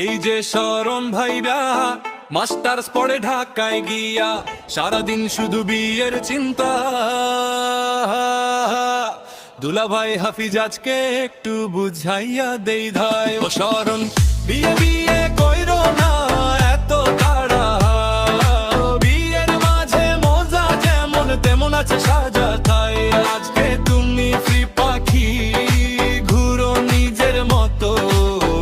এই যে শরণ ভাইরা মাস্টার্স পড়ে ঢাকায় গিয়া সারাদিন শুধু বিয়ের চিন্তা। দুলাভাই হাফিজ আজকে একটু বুঝাইয়া দেই ধায়। ও শরণ বিয়ে বিয়ে কইরো না এত তাড়া, বিয়ের মাঝে মজা যেমন তেমন আছে সাজা থাই। আজকে তুমি ফ্রি পাখি ঘুরো নিজের মতো,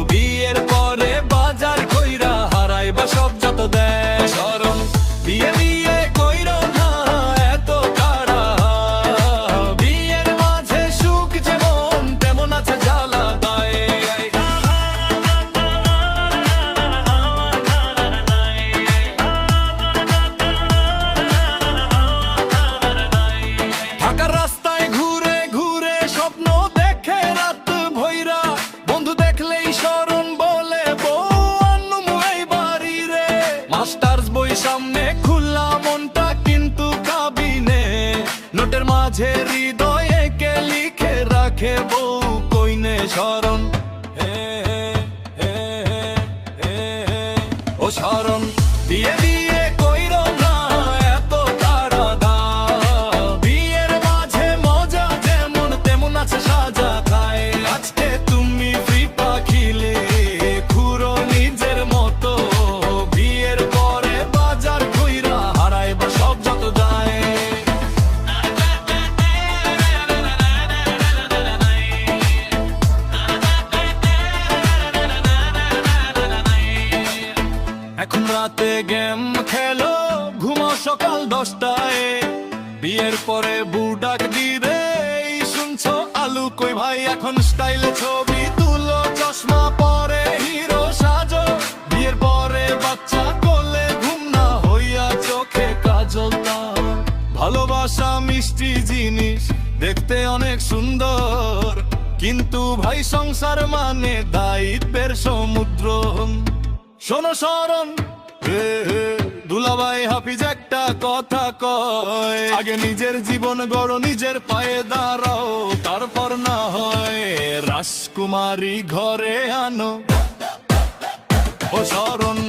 বিয়ের পরে বাজার কইরা হারাই বা সব যত দেয়। শরণ বিয়ে বিয়ে কইরো না এত তাড়া, বিয়ের মাঝে সুখ যেমন তেমন আছে জ্বালা তাই। ঢাকার রাস্তায় ঘুরে ঘুরে স্বপ্ন দেখে রাত ভৈরা, বন্ধু দেখলেই শরণ বলে বউ আন্নুমু এই বাড়ি রে। মাস্টার্স বই সামনে খুললা মনটা কিন্তু কাবিনে, নোটের মাঝে হৃদয়ে কে লিখে রাখে বউ কইনে। শরণ ও শরণ বিয়ে বিয়ে কইরো না এত তাড়া দাও, বিয়ের মাঝে মজা যেমন তেমন আছে সাজা খায়। আজকে তুমি ফ্রি পাখিলে ঘুরো নিজের মতো, বিয়ের পরে বাজার কইরা হারাই বা সব যত দায়। এখন রাতে গেম খেলো ঘুমো সকাল 10টায়, বিয়ের পরে বুডাক দিরে শুনছো আলু কই ভাই এখন স্টাইলে ছবি তুলো, চশমা পরে হিরো সাজো। বিয়ের পরে বাচ্চা কোলে ঘুম না হইয়া চোখে কাজল দাও। ভালোবাসা মিষ্টি জিনিস দেখতে অনেক সুন্দর, কিন্তু ভাই সংসার মানে দায়িত্বের সমুদ্র। শোনো শরণ দুলাভাই হাফিজ একটা কথা কয়, আগে নিজের জীবন গড়ো নিজের পায়ে দাঁড়াও, তারপর না হয় রাজকুমারী ঘরে আনো। ও শরণ